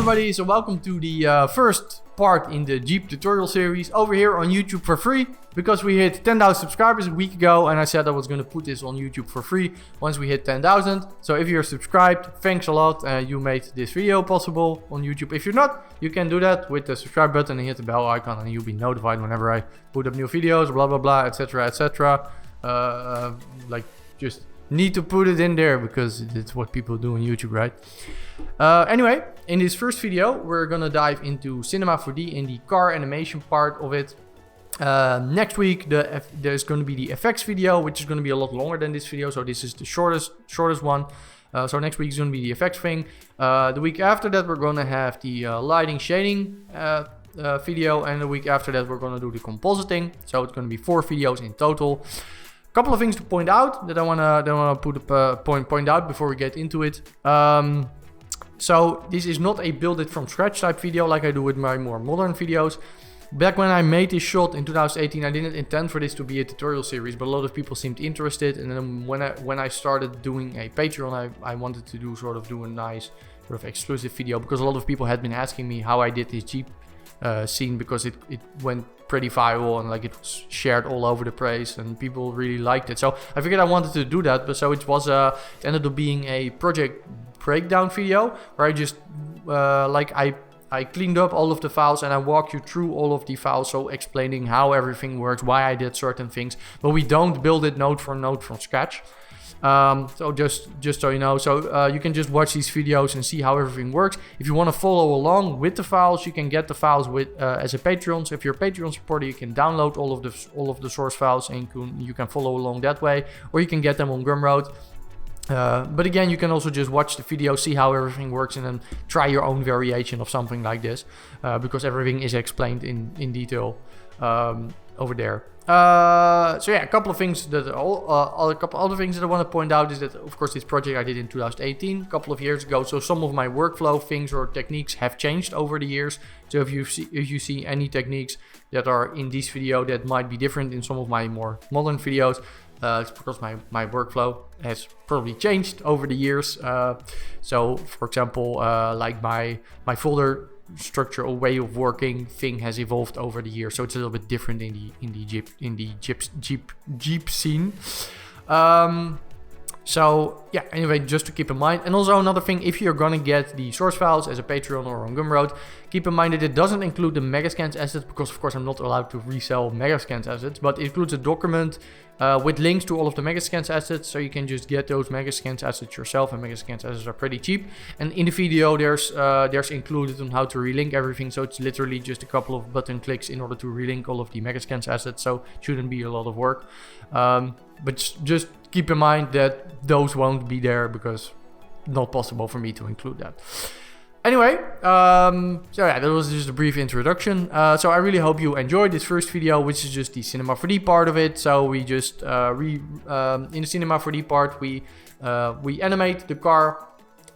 everybody, so welcome to the first part in the Jeep tutorial series over here on YouTube for free, because we hit 10,000 subscribers a week ago and I said I was going to put this on YouTube for free once we hit 10,000. So if you're subscribed, thanks a lot, you made this video possible on YouTube. If you're not, you can do that with the subscribe button and hit the bell icon and you'll be notified whenever I put up new videos, blah blah blah, etc etc. Like, just need to put it in there because it's what people do on YouTube, right? Anyway, in this first video we're gonna dive into Cinema 4D in the car animation part of it. Next week there's going to be the effects video, which is going to be a lot longer than this video, so this is the shortest one. So next week is going to be the effects thing. The week after that we're going to have the lighting shading video, and the week after that we're going to do the compositing. So it's going to be 4 videos in total. Couple of things to point out that I wanna point out before we get into it. So this is not a build it from scratch type video like I do with my more modern videos. Back when I made this shot in 2018, I didn't intend for this to be a tutorial series, but a lot of people seemed interested. And then when I started doing a Patreon, I wanted to do a nice sort of exclusive video, because a lot of people had been asking me how I did this Jeep scene, because it went pretty viral and like it was shared all over the place and people really liked it. So I figured I wanted to do that, but so it was it ended up being a project breakdown video where I just I cleaned up all of the files and I walk you through all of the files, so explaining how everything works, why I did certain things, but we don't build it node for node from scratch. So just so you know, so you can just watch these videos and see how everything works. If you want to follow along with the files, you can get the files with as a Patreon. So if you're a Patreon supporter, you can download all of the source files and you can follow along that way, or you can get them on Gumroad. But again, you can also just watch the video, see how everything works, and then try your own variation of something like this, because everything is explained in detail over there. So yeah, a couple of things that a couple other things that I want to point out is that, of course, this project I did in 2018, a couple of years ago. So some of my workflow things or techniques have changed over the years. So if you see any techniques that are in this video that might be different in some of my more modern videos, it's because my workflow has probably changed over the years. So for example, like my folder structure or way of working thing has evolved over the years, so it's a little bit different in the Jeep scene. So yeah, anyway, just to keep in mind. And also another thing, if you're gonna get the source files as a Patreon or on Gumroad, keep in mind that it doesn't include the Megascans assets, because of course I'm not allowed to resell Megascans assets, but it includes a document with links to all of the Megascans assets, so you can just get those Megascans assets yourself, and Megascans assets are pretty cheap. And in the video there's included on how to relink everything, so it's literally just a couple of button clicks in order to relink all of the Megascans assets, so it shouldn't be a lot of work. But just keep in mind that those won't be there because not possible for me to include that. Anyway, so yeah, that was just a brief introduction. So I really hope you enjoyed this first video, which is just the Cinema 4D part of it. So we just in the Cinema 4D part we animate the car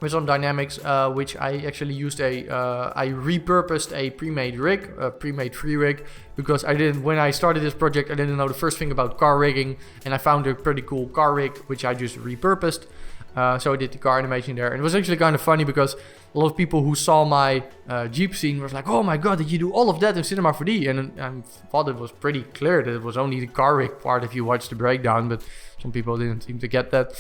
with some dynamics, which I actually used I repurposed a pre-made rig, a pre-made free rig, because when I started this project, I didn't know the first thing about car rigging, and I found a pretty cool car rig, which I just repurposed. So I did the car animation there, and it was actually kind of funny because a lot of people who saw my Jeep scene was like, "Oh my god, did you do all of that in Cinema 4D?" And I thought it was pretty clear that it was only the car rig part if you watch the breakdown, but some people didn't seem to get that.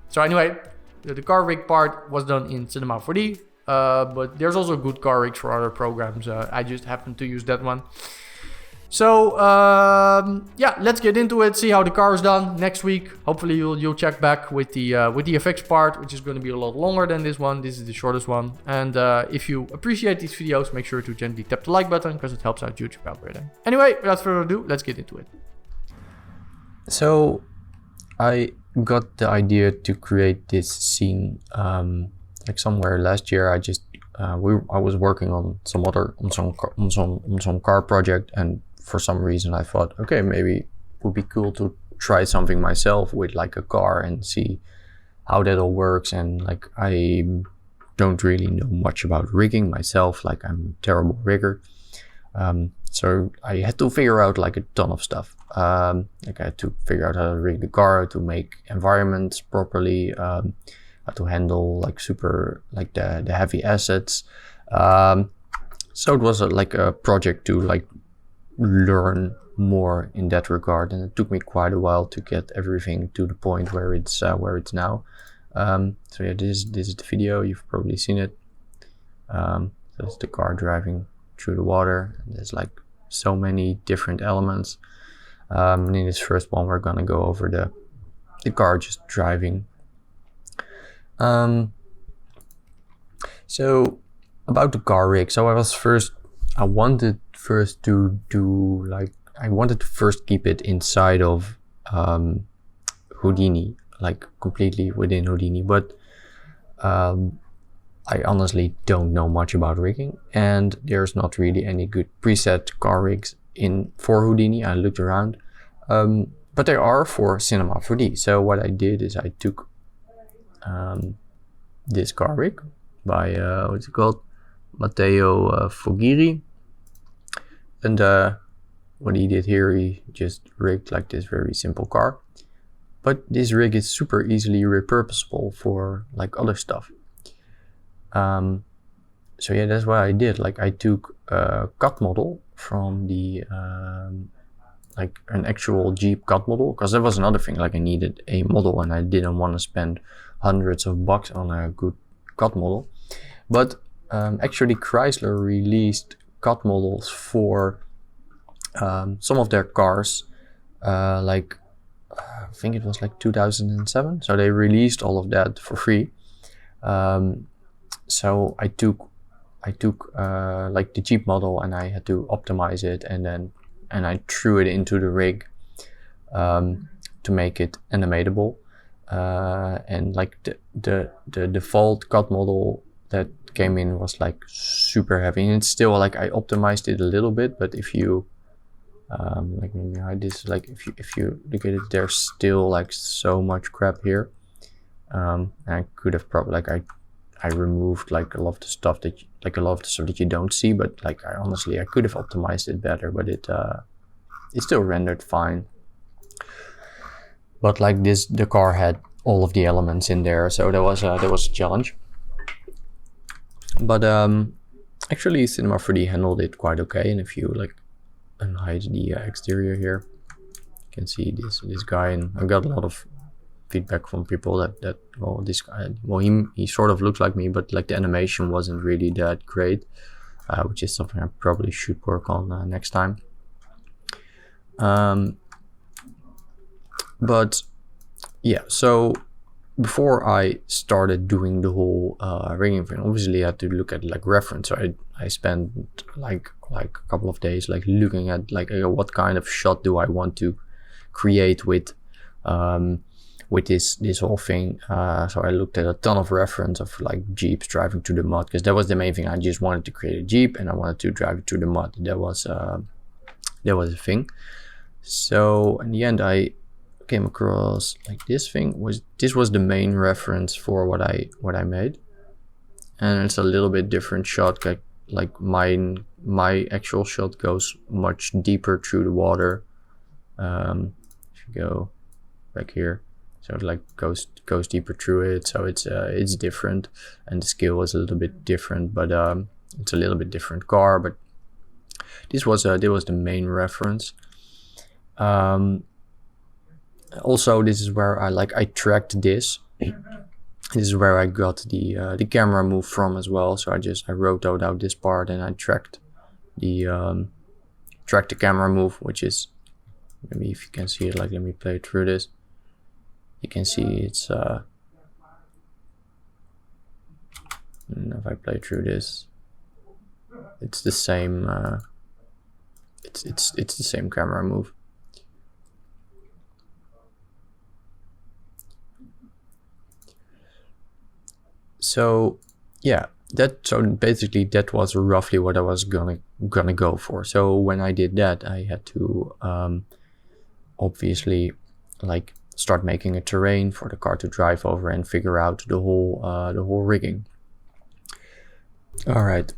So anyway, the car rig part was done in Cinema 4D, but there's also good car rigs for other programs. I just happened to use that one. So yeah, let's get into it, see how the car is done. Next week, hopefully you'll check back with the effects part, which is going to be a lot longer than this one. This is the shortest one. And if you appreciate these videos, make sure to gently tap the like button, because it helps out YouTube algorithm. Anyway, without further ado, let's get into it. So I got the idea to create this scene like somewhere last year. I was working on some car project, and for some reason I thought, okay, maybe it would be cool to try something myself with like a car and see how that all works. And like, I don't really know much about rigging myself, like I'm a terrible rigger. So I had to figure out like a ton of stuff. Like I had to figure out how to rig the car, to make environments properly. to handle like the heavy assets. So it was like a project to like learn more in that regard, and it took me quite a while to get everything to the point where it's now. So yeah, this is the video. You've probably seen it. So it's the car driving through the water. There's like so many different elements. And in this first one, we're gonna go over the car just driving. So about the car rig. So I wanted to first keep it inside of Houdini, like completely within Houdini, but I honestly don't know much about rigging, and there's not really any good preset car rigs for Houdini. I looked around, but there are for Cinema 4D. So what I did is I took this car rig by what's it called, Matteo Fogiri, and what he did here, he just rigged like this very simple car. But this rig is super easily repurposable for like other stuff. So yeah, that's what I did. Like I took a cut model from the like an actual Jeep cut model, because that was another thing. Like I needed a model and I didn't want to spend hundreds of bucks on a good cut model. But actually Chrysler released cut models for some of their cars, like I think it was like 2007. So they released all of that for free. So I took like the Jeep model and I had to optimize it, and I threw it into the rig to make it animatable. And like the default cut model that came in was like super heavy, and it's still like I optimized it a little bit, but if you like maybe hide this, like if you look at it, there's still like so much crap here. And I could have probably like I removed like a lot of the stuff that you don't see, but like I could have optimized it better, but it still rendered fine. But like the car had all of the elements in there, so there was a challenge. But actually Cinema 4D handled it quite okay, and if you like unhide the exterior here, you can see this guy, and I got a lot of feedback from people that well, this guy, well, he sort of looks like me, but like the animation wasn't really that great, which is something I probably should work on next time. But yeah, so before I started doing the whole rigging thing, obviously I had to look at like reference. So I spent like a couple of days like looking at like what kind of shot do I want to create with this whole thing. So I looked at a ton of reference of like Jeeps driving through the mud, because that was the main thing. I just wanted to create a Jeep and I wanted to drive it through the mud. That was a thing. So in the end I came across like this was the main reference for what I made, and it's a little bit different shot. Like my actual shot goes much deeper through the water. If you go back here, so it like goes deeper through it, so it's different, and the scale is a little bit different, but it's a little bit different car. But this was the main reference. Also, this is where I tracked this. This is where I got the camera move from as well. So I wrote out this part and I tracked the camera move, which is, maybe if you can see it, like let me play through this. You can see it's and if I play through this, it's the same. It's the same camera move. So yeah, so basically that was roughly what I was gonna go for. So when I did that, I had to obviously like start making a terrain for the car to drive over and figure out the whole rigging. All right,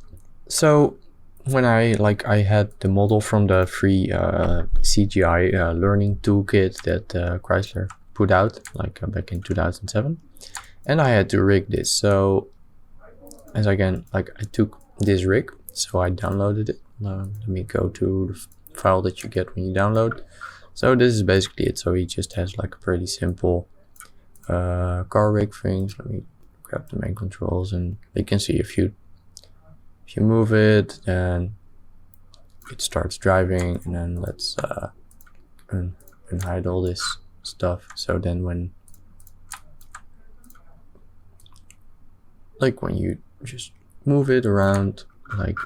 so when I had the model from the free CGI learning toolkit that Chrysler put out back in 2007. and I had to rig this. So as again, like I took this rig, so I downloaded it. Let me go to the file that you get when you download. So this is basically it. So he just has like a pretty simple car rig things. Let me grab the main controls, and you can see if you move it, then it starts driving, and then let's hide all this stuff. So then when you just move it around, like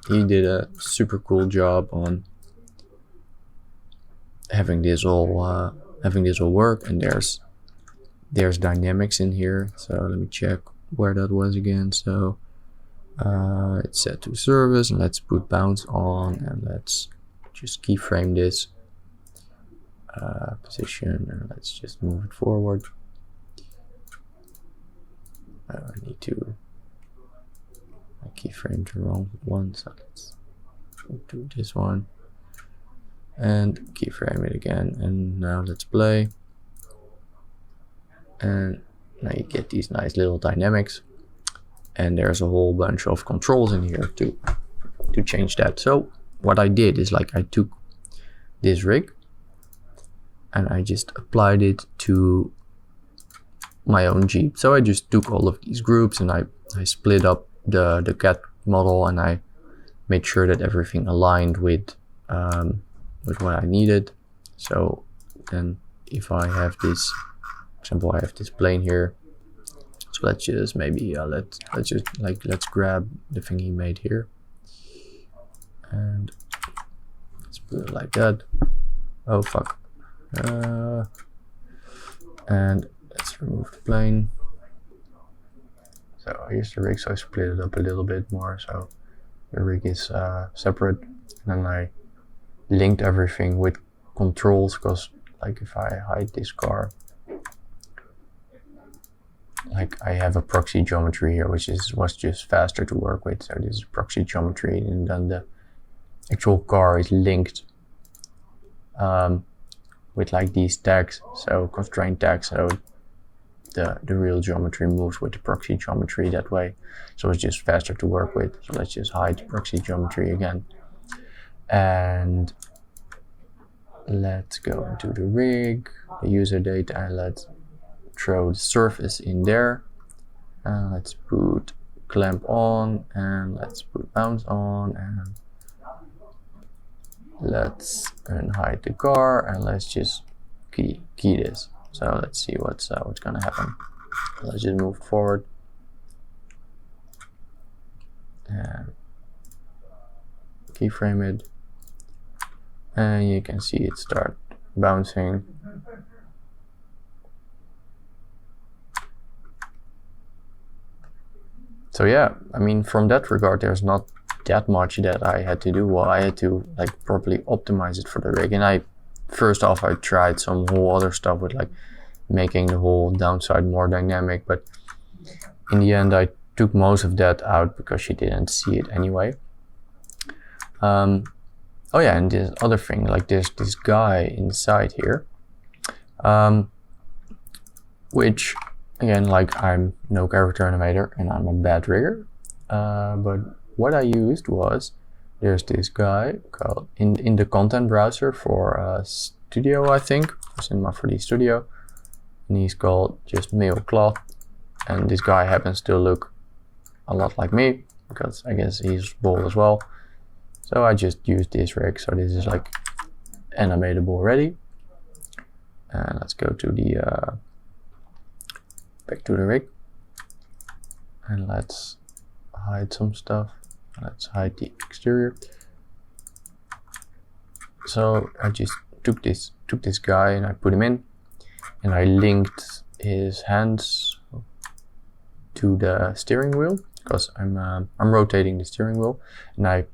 he did a super cool job on having this all work. And there's dynamics in here. So let me check where that was again. So it's set to service, and let's put bounce on, and let's just keyframe this position, and let's just move it forward. I need to keyframe the wrong one, so let's do this one and keyframe it again. And now let's play, and now you get these nice little dynamics, and there's a whole bunch of controls in here to change that. So what I did is, like, I took this rig and I just applied it to my own Jeep. So I just took all of these groups, and I split up the cat model, and I made sure that everything aligned with what I needed. So then if I have this, for example, I have this plane here. So let's just maybe let's grab the thing he made here, and let's put it like that. Oh fuck. And let's remove the plane. So here's the rig, so I split it up a little bit more, so the rig is separate. And then I linked everything with controls, because like if I hide this car, like I have a proxy geometry here, which was just faster to work with. So this is proxy geometry, and then the actual car is linked with like these tags, so constraint tags. So the real geometry moves with the proxy geometry that way, so it's just faster to work with. So let's just hide the proxy geometry again, and let's go into the rig, the user data, and let's throw the surface in there, and let's put clamp on, and let's put bounce on, and let's unhide the car, and let's just key this. So let's see what's gonna happen. Let's just move forward, and keyframe it, and you can see it start bouncing. So yeah, I mean, from that regard, there's not that much that I had to do. Well, I had to like properly optimize it for the rig, and I tried some whole other stuff with like making the whole downside more dynamic, but in the end I took most of that out because she didn't see it anyway. Oh yeah, and this other thing, like there's this guy inside here, which again, like I'm no character animator and I'm a bad rigger, but what I used was, there's this guy called in the content browser for Studio, I think, Cinema 4D Studio, and he's called just Male Cloth, and this guy happens to look a lot like me because I guess he's bald as well. So I just used this rig, so this is like animatable already. And let's go to the back to the rig, and let's hide some stuff. Let's hide the exterior. So I just took this guy and I put him in, and I linked his hands to the steering wheel because I'm rotating the steering wheel, and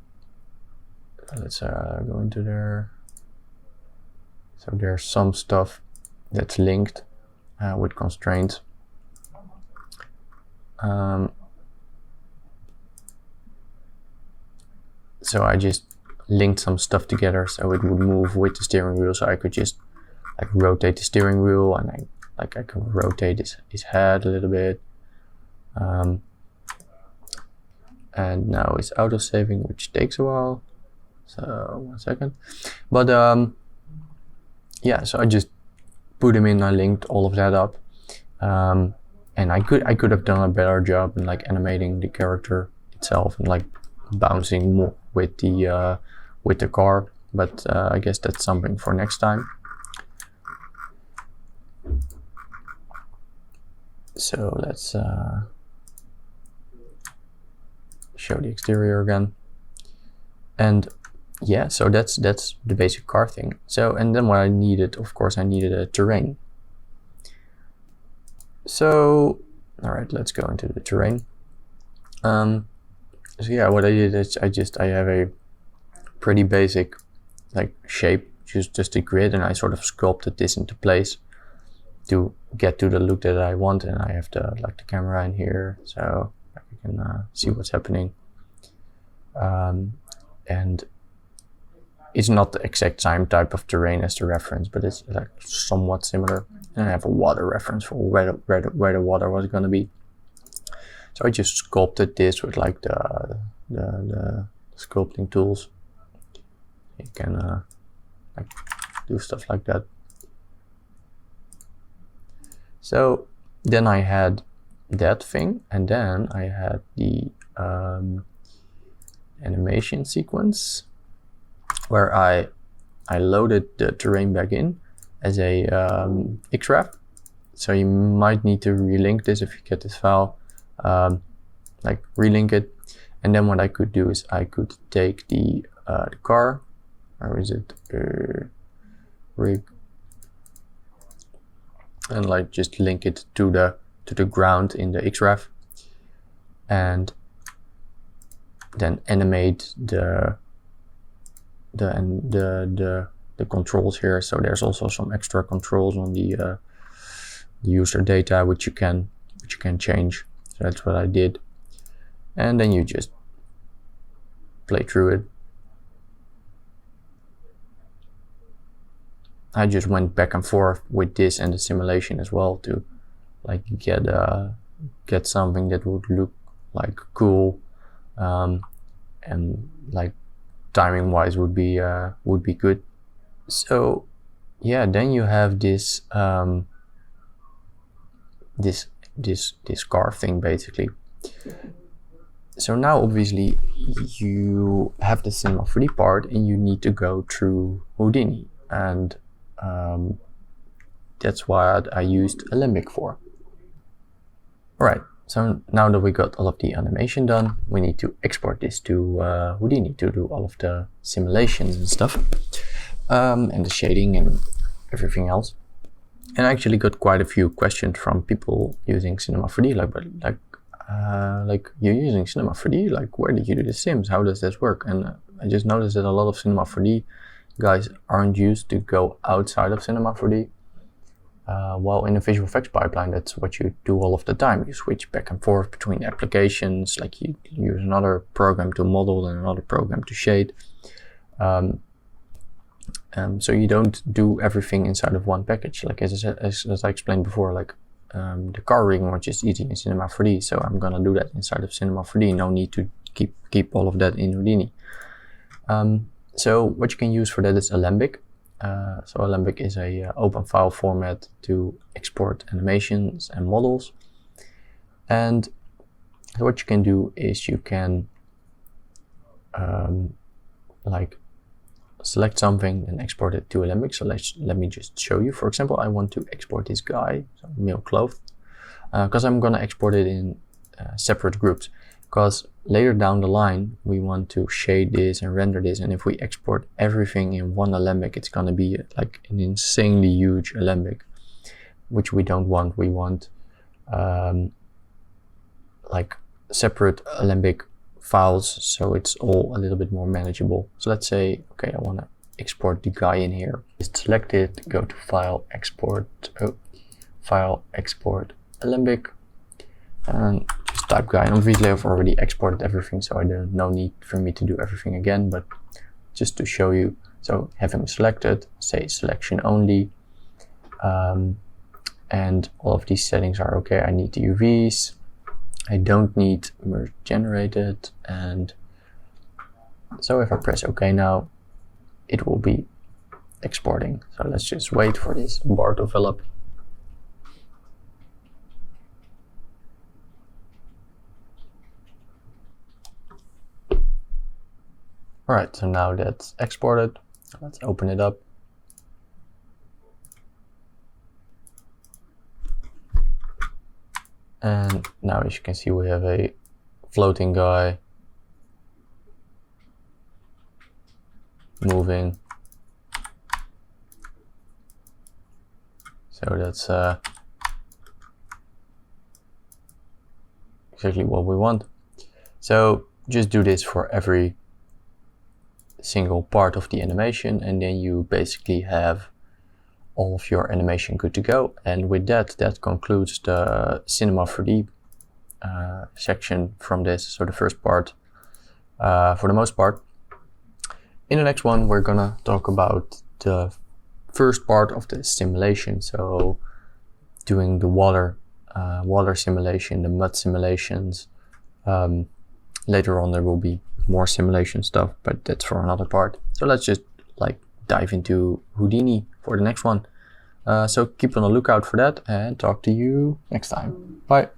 let's go into there. So there's some stuff that's linked with constraints. So I just linked some stuff together so it would move with the steering wheel, so I could just like rotate the steering wheel, and I like I can rotate his head a little bit. And now it's auto-saving, which takes a while. So 1 second. But yeah, so I just put him in, I linked all of that up. And I could have done a better job in like animating the character itself and like bouncing more with the car, but I guess that's something for next time. So let's show the exterior again. And yeah, so that's the basic car thing. So, and then what I needed, of course, I needed a terrain. So, all right, let's go into the terrain. So yeah, what I did is I have a pretty basic like shape, just a grid, and I sort of sculpted this into place to get to the look that I want. And I have the camera in here, so I can see what's happening. And it's not the exact same type of terrain as the reference, but it's like somewhat similar. And I have a water reference for where the water was going to be. So I just sculpted this with like the sculpting tools. You can like do stuff like that. So then I had that thing, and then I had the animation sequence where I loaded the terrain back in as a XREF. So you might need to relink this if you get this file, like relink it. And then what I could do is I could take the car, or is it rig, and like just link it to the ground in the XREF, and then animate the controls here. So there's also some extra controls on the user data which you can change. So that's what I did, and then you just play through it. I just went back and forth with this and the simulation as well to like get something that would look like cool, and like timing wise would be good. So yeah, then you have this this car thing basically. So now obviously you have the Cinema 3D part and you need to go through Houdini, and that's what I used Alembic for. Alright, so now that we got all of the animation done, we need to export this to Houdini to do all of the simulations and stuff, and the shading and everything else. And I actually got quite a few questions from people using Cinema 3D, like you're using Cinema 3D, like where did you do the sims? How does this work? And I just noticed that a lot of Cinema 3D guys aren't used to go outside of Cinema 4D. While in a visual effects pipeline, that's what you do all of the time. You switch back and forth between applications, like you use another program to model and another program to shade. So you don't do everything inside of one package. Like as I explained before, like the car rigging was just easy in Cinema 4D, so I'm gonna do that inside of Cinema 4D. No need to keep all of that in Houdini. So what you can use for that is Alembic. So Alembic is a open file format to export animations and models. And what you can do is you can like select something and export it to Alembic. So let me just show you. For example, I want to export this guy, so male clothed, because I'm gonna export it in separate groups. Because later down the line, we want to shade this and render this, and if we export everything in one Alembic, it's gonna be like an insanely huge Alembic, which we don't want. We want like separate Alembic files, so it's all a little bit more manageable. So let's say, okay, I want to export the guy in here. Just select it, go to File, Export, File, Export, Alembic, and just type guy. And obviously I've already exported everything, so there's no need for me to do everything again, but just to show you. So have him selected, say selection only, and all of these settings are okay. I need the UVs. I don't need merge generated, and so if I press OK now, it will be exporting. So let's just wait for this bar to fill up. Alright, so now that's exported. Let's open it up. And now, as you can see, we have a floating guy moving. So that's exactly what we want. So just do this for every single part of the animation, and then you basically have all of your animation good to go. And with that concludes the Cinema 4D section from this, so the first part for the most part. In the next one, we're gonna talk about the first part of the simulation, so doing the water simulation, the mud simulations. Later on there will be more simulation stuff, but that's for another part. So let's just like dive into Houdini for the next one. So keep on the lookout for that, and talk to you next time. Bye.